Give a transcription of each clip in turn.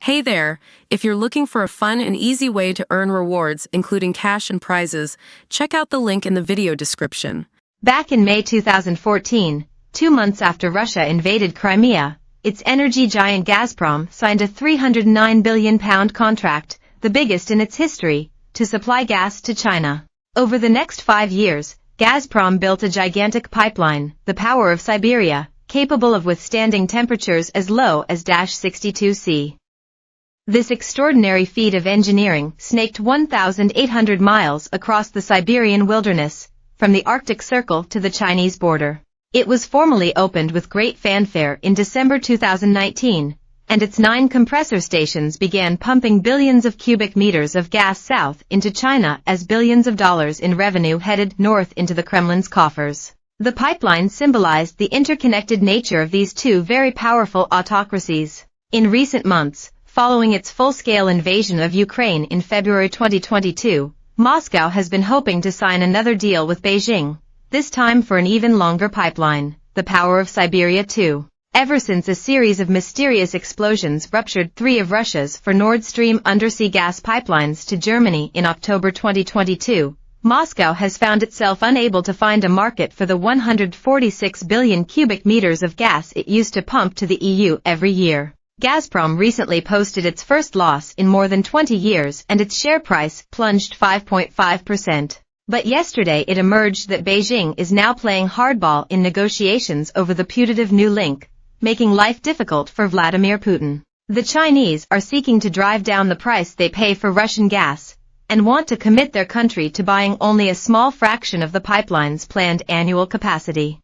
Hey there! If you're looking for a fun and easy way to earn rewards, including cash and prizes, check out the link in the video description. Back in May 2014, 2 months after Russia invaded Crimea, its energy giant Gazprom signed a £309 billion contract, the biggest in its history, to supply gas to China. Over the next 5 years, Gazprom built a gigantic pipeline, the Power of Siberia, capable of withstanding temperatures as low as -62°C. This extraordinary feat of engineering snaked 1,800 miles across the Siberian wilderness, from the Arctic Circle to the Chinese border. It was formally opened with great fanfare in December 2019, and its 9 compressor stations began pumping billions of cubic meters of gas south into China as billions of dollars in revenue headed north into the Kremlin's coffers. The pipeline symbolized the interconnected nature of these two very powerful autocracies. In recent months, following its full-scale invasion of Ukraine in February 2022, Moscow has been hoping to sign another deal with Beijing, this time for an even longer pipeline, the Power of Siberia 2. Ever since a series of mysterious explosions ruptured 3 of Russia's 4 Nord Stream undersea gas pipelines to Germany in October 2022, Moscow has found itself unable to find a market for the 146 billion cubic meters of gas it used to pump to the EU every year. Gazprom recently posted its first loss in more than 20 years and its share price plunged 5.5%. But yesterday it emerged that Beijing is now playing hardball in negotiations over the putative new link, making life difficult for Vladimir Putin. The Chinese are seeking to drive down the price they pay for Russian gas, and want to commit their country to buying only a small fraction of the pipeline's planned annual capacity.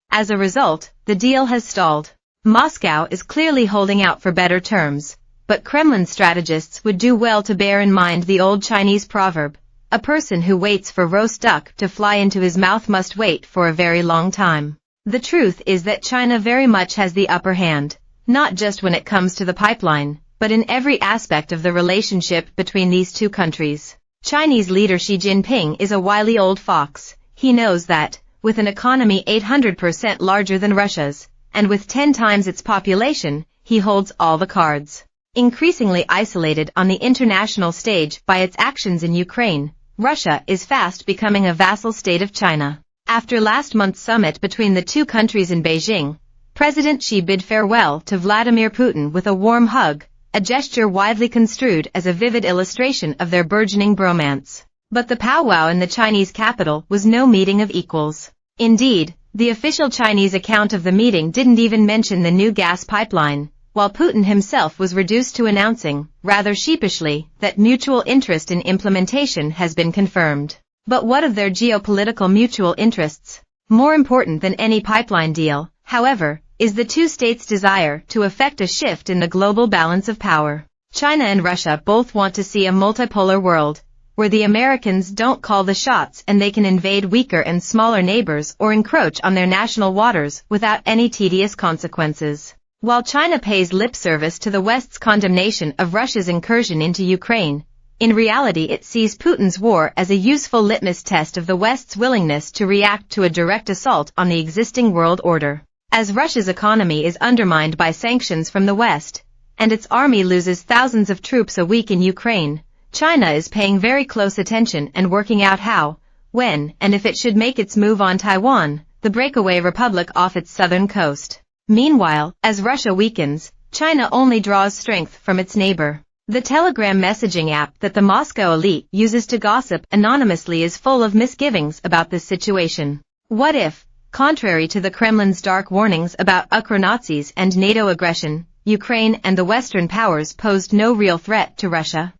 As a result, the deal has stalled. Moscow is clearly holding out for better terms, but Kremlin strategists would do well to bear in mind the old Chinese proverb, a person who waits for roast duck to fly into his mouth must wait for a very long time. The truth is that China very much has the upper hand, not just when it comes to the pipeline, but in every aspect of the relationship between these two countries. Chinese leader Xi Jinping is a wily old fox. He knows that, with an economy 800% larger than Russia's, and with 10 times its population, he holds all the cards. Increasingly isolated on the international stage by its actions in Ukraine, Russia is fast becoming a vassal state of China. After last month's summit between the two countries in Beijing, President Xi bid farewell to Vladimir Putin with a warm hug, a gesture widely construed as a vivid illustration of their burgeoning bromance. But the powwow in the Chinese capital was no meeting of equals. Indeed, the official Chinese account of the meeting didn't even mention the new gas pipeline, while Putin himself was reduced to announcing, rather sheepishly, that mutual interest in implementation has been confirmed. But what of their geopolitical mutual interests? More important than any pipeline deal, however, is the two states' desire to effect a shift in the global balance of power. China and Russia both want to see a multipolar world, where the Americans don't call the shots and they can invade weaker and smaller neighbors or encroach on their national waters without any tedious consequences. While China pays lip service to the West's condemnation of Russia's incursion into Ukraine, in reality it sees Putin's war as a useful litmus test of the West's willingness to react to a direct assault on the existing world order. As Russia's economy is undermined by sanctions from the West, and its army loses thousands of troops a week in Ukraine, China is paying very close attention and working out how, when, and if it should make its move on Taiwan, the breakaway republic off its southern coast. Meanwhile, as Russia weakens, China only draws strength from its neighbor. The Telegram messaging app that the Moscow elite uses to gossip anonymously is full of misgivings about this situation. What if, contrary to the Kremlin's dark warnings about Ukro-Nazis and NATO aggression, Ukraine and the Western powers posed no real threat to Russia?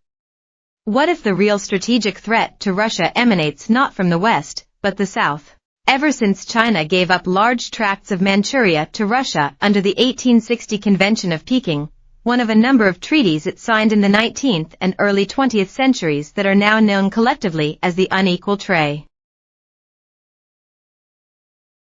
What if the real strategic threat to Russia emanates not from the West, but the South? Ever since China gave up large tracts of Manchuria to Russia under the 1860 Convention of Peking, one of a number of treaties it signed in the 19th and early 20th centuries that are now known collectively as the unequal tray.